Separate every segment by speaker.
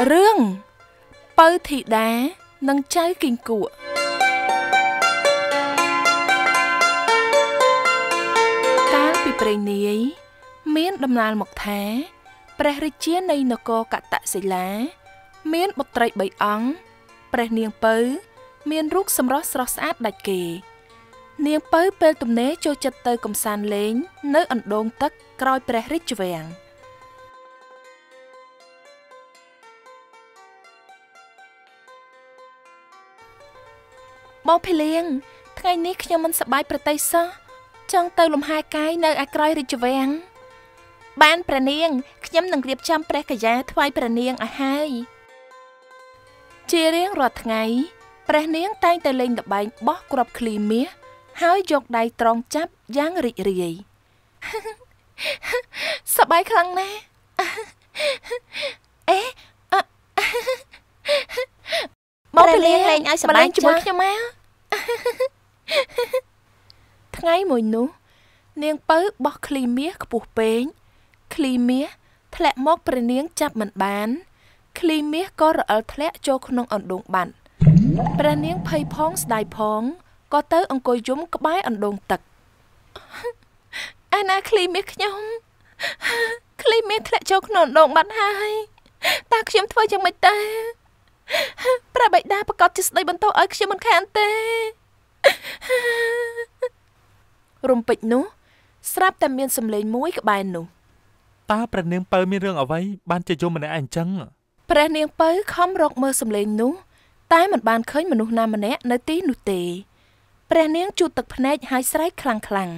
Speaker 1: រឿងពៅធីតានិងចៅគីងគក់កាលពីព្រេងនាយមានដំណើរមកថាព្រះរាជានៃនគរកតសិលាមានបុត្រី3អង្គព្រះនាងពៅមានរូបសម្រស់ស្រស់ស្អាតដាច់គេនាងពៅពេលទំនេរចូលចិត្តទៅកំសាន្តលេងនៅអណ្ដូងទឹកក្រោយព្រះរាជវាំងបងភីលៀងថ្ងៃនេះខ្ញុំមិនសប្បាយប្រទេសសោះចង់ទៅលំហែកាយនៅឯក្រោយរាជវាំងបានព្រះនាងខ្ញុំនឹងរៀបចំព្រះកយាថ្វាយព្រះនាងឲ្យហើយជារៀងរាល់ថ្ងៃព្រះនាងតែងតែលេងល្បែងបោះគ្រាប់ឃ្លីមាសហើយយកដៃត្រង់ចាប់យ៉ាងរីករាយសប្បាយខ្លាំងណាស់អេបងភីលៀងលេងឲ្យសប្បាយជាមួយខ្ញុំមកថ្ងៃមួយនោះនាងពៅបោះឃ្លីមាសខ្ពស់ពេកឃ្លីមាសធ្លាក់មកព្រះនាងចាប់មិនបានឃ្លីមាសក៏រអិលធ្លាក់ចូលក្នុងអណ្ដូងបាត់ព្រះនាងភ័យផងស្ដាយផងក៏ទៅអង្គុយយំក្បែរអណ្ដូងទឹកឯណាឃ្លីមាសខ្ញុំឃ្លីមាសធ្លាក់ចូលក្នុងអណ្ដូងបាត់ហើយតើខ្ញុំធ្វើយ៉ាងម៉េចទៅព្រះបិតាប្រកាសជាស្ដីបន្ទោសឲ្យខ្ញុំមិនខានទេរំពេចនោះស្រាប់តែមានសំឡេងមួយក្បែរនោះ
Speaker 2: តើព្រះនាងពៅមានរឿងអ្វីបានជាយំម្នាក់អញ្ចឹង
Speaker 1: ព្រះនាងពៅខំរកមើលសំឡេងនោះតែមិនបានឃើញមនុស្សណាម្នាក់នៅទីនោះទេព្រះនាងជូតទឹកភ្នែកហើយស្រែកខ្លាំង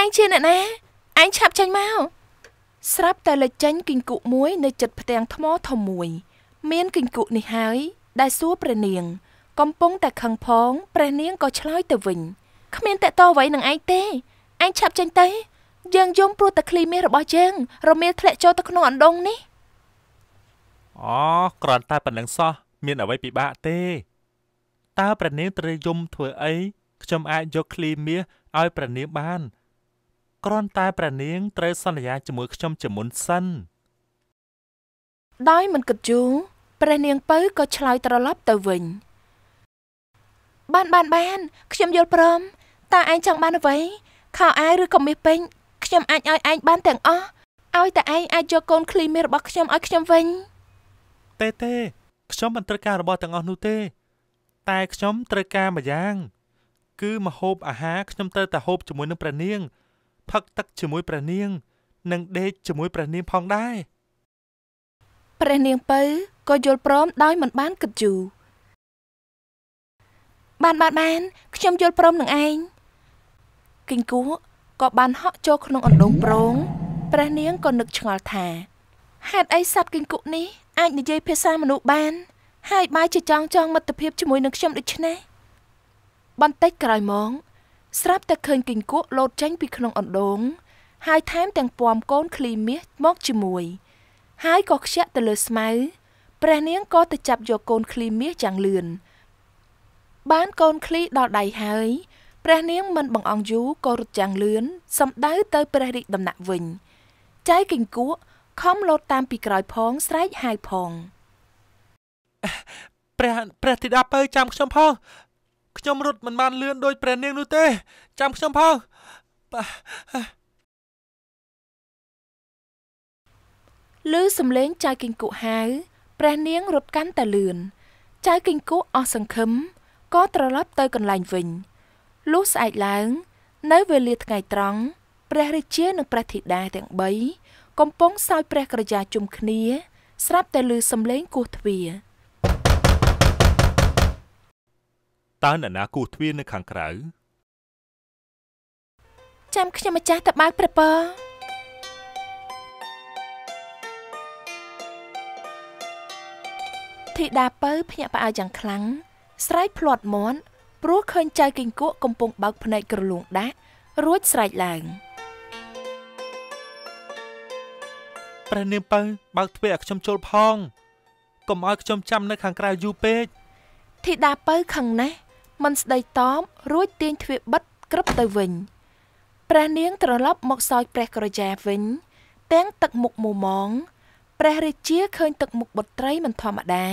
Speaker 1: ឯងជាអ្នកណាឯងឆាប់ចេញមកស្រាប់តែលេចចេញគីងគក់មួយនៅជិតផ្ទាំងថ្មធំមួយមានគីងគក់នេះហើយដែលសួរព្រះនាងកំពុងតែខឹងផងព្រះនាងក៏ឆ្លើយទៅវិញគ្មានតេតអ្វីនឹងឯងទេឯងឆាប់ចេញទៅយើងយំព្រោះតែឃ្លីមាសរបស់យើងរមៀលធ្លាក់ចូលទៅក្នុងអណ្ដូងនេះ
Speaker 2: អូគ្រាន់តែប៉ុណ្្នឹងសោះមានអ្វីពិបាកទេតើព្រះនាងត្រូវយំធ្វើអីខ្ញុំអាចយកឃ្លីមាសឲ្យព្រះនាងបានគ្រាន់តែព្រះនាងត្រូវសន្យាជាមួយខ្ញុំជាមុនសិន
Speaker 1: ដោយមិនគិតយូរព្រះនាងពៅក៏ឆ្លើយត្រឡប់ទៅវិញបានខ្ញុំយល់ព្រមតើឯងចង់បានអ្វីខោអាវឬក៏មាសពេញខ្ញុំអាចឲ្យឯងបានទាំងអស់ឲ្យតែឯងអាចយកកូនឃ្លីមាសរបស់ខ្ញុំឲ្យខ្ញុំវិញ
Speaker 2: ទេខ្ញុំមិនត្រូវការរបស់ទាំងអស់នោះទេតែខ្ញុំត្រូវការមួយយ៉ាងគឺម្ហូបអាហារខ្ញុំត្រូវតែហូបជាមួយនឹងព្រះនាងផឹកទឹកជាមួយព្រះនាងនិងដេកជាមួយព្រះនាងផងដែរ
Speaker 1: ព្រះនាងពៅក៏យល់ព្រមដោយមិនបានគិតយូរបានខ្ញុំយល់ព្រមនឹងឯងគីងគក់ក៏បានហក់ចូលក្នុងអណ្ដូងប្រងព្រះនាងក៏នឹកឆ្ងល់ថាហេតុអីសត្វគីងគក់នេះអាចនិយាយភាសាមនុស្សបានហើយបែរជាចង់មិត្តភាពជាមួយនឹងខ្ញុំដូច្នេះបន្តិចក្រោយមកស្រាប់តែឃើញគីងគក់លោតចេញពីក្នុងអណ្ដូងហើយថែមទាំងពាំកូនឃ្លីមាសមកជាមួយហើយក៏ខ្ជាក់ទៅលើស្មៅព្រះនាងក៏ទៅចាប់យកកូនឃ្លីមាសយ៉ាងលឿនបានកូនឃ្លីដល់ដៃហើយព្រះនាងមិនបង្អង់យូរក៏រត់យ៉ាងលឿនសំដៅទៅព្រះរាជដំណាក់វិញចៅគីងគក់ខំលោតតាមពីក្រោយផងស្រែកហៅផង
Speaker 2: ព្រះធីតាពៅចាំខ្ញុំផងខ្ញុំរត់មិនបានលឿនដូចព្រះនាងនោះទេចាំខ្ញុំផង
Speaker 1: ឮសំឡេងចៅគីងគក់ហៅព្រះនាងរត់កាន់តែលឿនចៅគីងគក់អស់សង្ឃឹមក៏ត្រឡប់ទៅកន្លែងវិញលុះស្អែកឡើងនៅវេលាថ្ងៃត្រង់ព្រះរាជានិងព្រះធីតាទាំង3កំពុងសោយព្រះក្រយ៉ាជុំគ្នាស្រាប់តែឮសំឡេងគោះទ្វារ
Speaker 2: តើអ្នកណាគោះទ្វារនៅខាងក្រៅ
Speaker 1: ចាំខ្ញុំម្ចាស់ទៅបើកព្រះពរធីតាពៅភ្ញាក់ផ្អើលយ៉ាងខ្លាំងស្រែកភ្លាត់មាត់ព្រោះឃើញចៅគីងគក់កំពុងបើកភ្នែកក្រឡួងដាក់រួចស្រែកឡើង
Speaker 2: ព្រះនាងពៅបើកទ្វារឲ្យខ្ញុំចូលផងកុំឲ្យខ្ញុំចាំនៅខាងក្រៅយូរពេក
Speaker 1: ធីតាពៅខឹងណាស់មិនស្ដីតបរួចទាញទ្វារបិទក្រឹបទៅវិញព្រះនាងត្រឡប់មកសោយព្រះក្រយ៉ាវិញទាំងទឹកមុខមមង ព្រះរាជាឃើញទឹកមុខបុត្រីមិនធម្មតា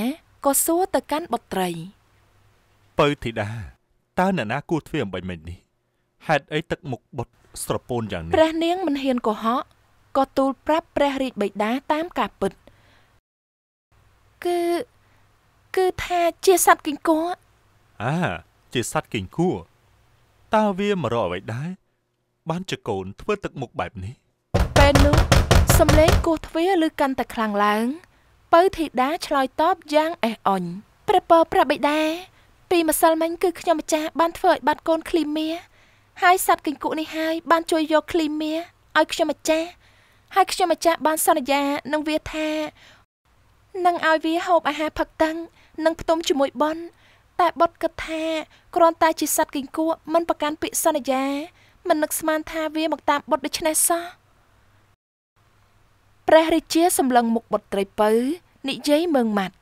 Speaker 1: ក៏សួរទៅកាន់បុត្រី
Speaker 2: ពៅធីតាតើអ្នកណាគួរធ្វើអំបញ្ញមិញនេះហេតុអីទឹកមុខបុតស្រពោនយ៉ាងនេះ
Speaker 1: ព្រះនាងមិនហ៊ានកុហកក៏ទូលប្រាប់ព្រះរាជបិតាតាមការពិតគឺថាជាសត្វគីង្គក់
Speaker 2: ជាសត្វគីង្គក់តើវាមករកអ្វីដែរបានជាកូនធ្វើទឹកមុខបែបនេះ
Speaker 1: ពេលនោះសំឡេងគោះទ្វារឮកាន់តែខ្លាំងឡើងពៅធីតាឆ្លើយតបយ៉ាងអេះអុញព្រះបិតាពីម្សិលមិញគឺខ្ញុំម្ចាស់បានធ្វើឲ្យបាត់កូនឃ្លីមៀហើយសត្វគីង្គក់នេះហើយបានជួយយកឃ្លីមៀឲ្យខ្ញុំម្ចាស់ហើយខ្ញុំម្ចាស់បានសន្យានឹងវាថានឹងឲ្យវាហូបអាហារផឹកតឹងនិងផ្ទុំជាមួយបនតែបុតគិតថាគ្រាន់តែជាសត្វគីង្គក់មិនប្រកាន់ពាក្យសន្យាមិននឹកស្មានថាវាមកតាមបុតដូច្នេះសោះព្រះរាជាសម្លឹងមុខបុត្រីពៅនិយាយមើងម៉ាត់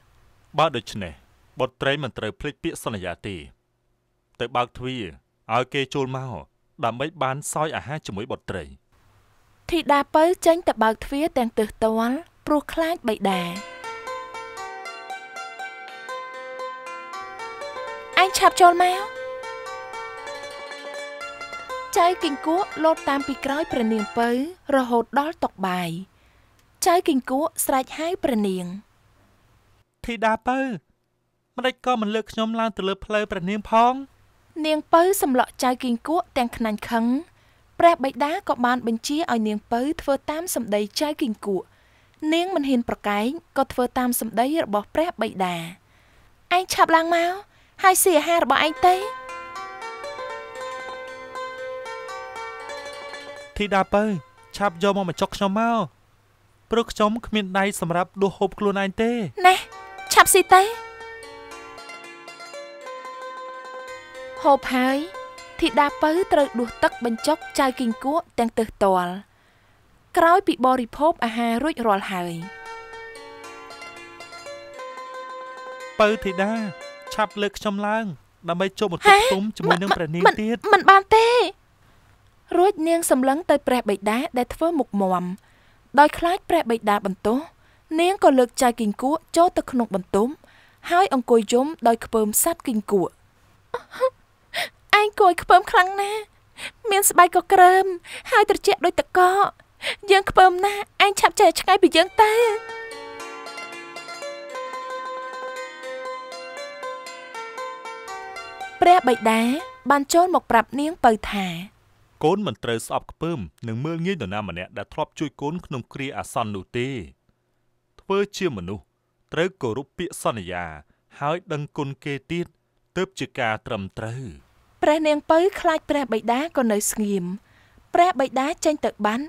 Speaker 2: បើដូច្នេះបុត្រីមិនត្រូវភ្លេចពាក្យសន្យាទេទៅបើកទ្វារឲ្យគេចូលមកដើម្បីបានសោយអាហារជាមួយបុត្រី
Speaker 1: ធីតាពៅចេញទៅបើកទ្វារទាំងទើសទាល់ព្រោះខ្លាចបិតាឯងឆាប់ចូលមកចៅគីង្គក់លោតតាមពីក្រោយព្រះនាងពៅរហូតដល់តុបាយចៅគីង្គក់ស្រែកហៅព្រះនាង
Speaker 2: ធីតាពៅម្ដេចក៏មិនលើកខ្ញុំឡើងទៅលើផ្លូវព្រះនាងផង
Speaker 1: នាងពៅសម្លក់ចៅគីង្គក់ទាំងខ្នាញ់ខឹងព្រះបិតាក៏បានបញ្ជាឲ្យនាងពៅធ្វើតាមសម្ដីចៅគីង្គក់នាងមិនហ៊ានប្រកែកក៏ធ្វើតាមសម្ដីរបស់ព្រះបិតាឯងឆាប់ឡើងមកហើយស៊ីអាហាររបស់ឯងទៅ
Speaker 2: ធីតាពៅឆាប់យកមកបញ្ចុកខ្ញុំមកព្រោះខ្ញុំគ្មានដៃសម្រាប់ដួសហូបខ្លួនឯងទេ
Speaker 1: ណែឆាប់ស៊ីទៅហូបហើយធីតាពៅត្រូវដួសទឹកបញ្ចុកចៅគីង្គក់ទាំងទើសទាល់ក្រោយពីបរិភោគអាហាររួចរាល់ហើយ
Speaker 2: ពៅធីតាឆាប់លើកខ្ញុំឡើងដើម្បីចូលមកទឹកទុំជាមួយនឹងព្រះនាងទៀត
Speaker 1: មិនបានទេរួចនាងសម្លឹងទៅព្រះបិតាដែលធ្វើមុខមាំដោយខ្លាចព្រះបិតាបន្ទោសនាងក៏លើកចៅគីង្គក់ចូលទៅក្នុងបន្ទប់ហើយអង្គុយយំដោយខ្ពើមសត្វគីង្គក់ឯងគួយខ្ពើមខ្លាំងណាស់មានស្បែកក៏ក្រើមហើយត្រជាក់ដូចតកកយើងខ្ពើមណាស់ឯងឆាប់ចេះឆ្ងាយពីយើងទៅព្រះបិតាបានចូលមកប្រាប់នាងពៅថា
Speaker 2: កូនមិនត្រូវស្អប់ខ្ពើមនឹងមើលងាយនរណាម្នាក់ដែលធ្លាប់ជួយកូនក្នុងគ្រាអាសន្ននោះទេធ្វើជាមនុស្សត្រូវគោរពពាក្យសន្យាហើយដឹងគុណគេទៀតទើបជាការត្រឹមត្រូវ
Speaker 1: ព្រះនាងពៅខ្លាចព្រះបិតាក៏នៅស្ងៀមព្រះបិតាចេញទៅបាន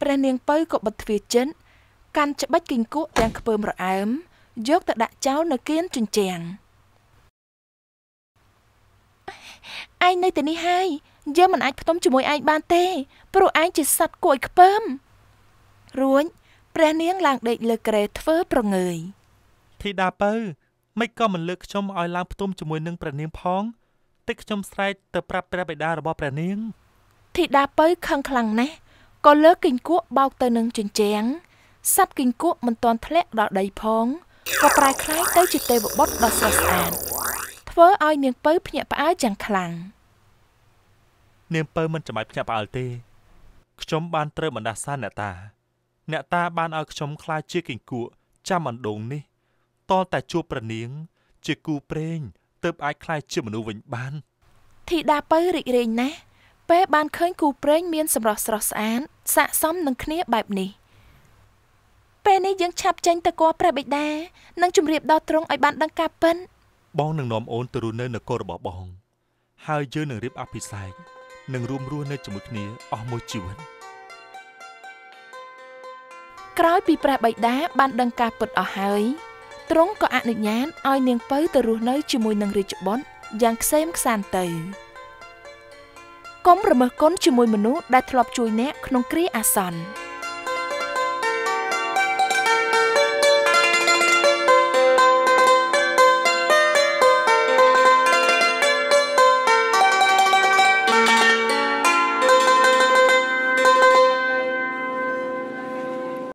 Speaker 1: ព្រះនាងពៅក៏បិទទ្វារចិនកាន់ច្បិចគីង្គក់ទាំងខ្ពើមរអើមយកទៅដាក់ចោលនៅកៀនជញ្ជាំងឯងនៅទីនេះហើយយើងមិនអាចផ្ទុំជាមួយឯងបានទេព្រោះឯងជាសត្វគួរឲ្យខ្ពើមរួចព្រះនាងឡើងដេកលើគ្រែធ្វើប្រងើយ
Speaker 2: ធីតាពៅមិនក៏មិនលើកខ្ញុំឲ្យឡើងផ្ទុំជាមួយនឹងព្រះនាងផងតិចខ្ញុំស្រែកទៅប្រាប់ព្រះបិតារបស់ព្រះនាង
Speaker 1: ធីតាពៅខឹងខ្លាំងណាស់ក៏លើកគីង្គក់បោកទៅនឹងជញ្ជាំងសត្វគីង្គក់មិនទាន់ធ្លាក់ដល់ដីផងក៏ប្រែក្លាយទៅជាទេវបុត្រដ៏ស្រស់ស្អាតធ្វើឲ្យនាងពៅភ្ញាក់ផ្អើលយ៉ាងខ្លាំង
Speaker 2: នាងពៅមិនចាំបាច់ភ្ញាក់ផ្អើលទេខ្ញុំបានត្រូវបណ្ដាសាអ្នកតាបានឲ្យខ្ញុំខ្លាចជាគីង្គក់ចាំអណ្ដូងនេះតតែជួបព្រះនាងជាគូព្រេងទើបអាចខ្លាចជាមនុស្សវិញបាន
Speaker 1: ធីតាពៅរីករាយណាស់ពេលបានឃើញគូព្រេងមានសម្រស់ស្រស់ស្អាតស័ក្តិសមនឹងគ្នាបែបនេះពេលនេះយើងឆាប់ចេញទៅគាល់ព្រះបិតានិងជម្រាបដល់ទ្រង់ឲ្យបានដឹងការពិត
Speaker 2: បងនឹងនាំអូនទៅរស់នៅនគររបស់បងហើយយើងនឹងរៀបអភិសេកនឹងរួមរស់នៅជាមួយគ្នាអស់មួយជីវិត
Speaker 1: ក្រោយពីព្រះបិតាបានដឹងការពិតអស់ហើយទ្រង់ក៏អនុញ្ញាតឲ្យនាងពៅទៅរស់នៅជាមួយនឹងរាជបុត្រយ៉ាងក្សេមក្សាន្តទៅកុំរមើលគុណជាមួយមនុស្សដែលធ្លាប់ជួយអ្នកក្នុងគ្រាអាសន្ន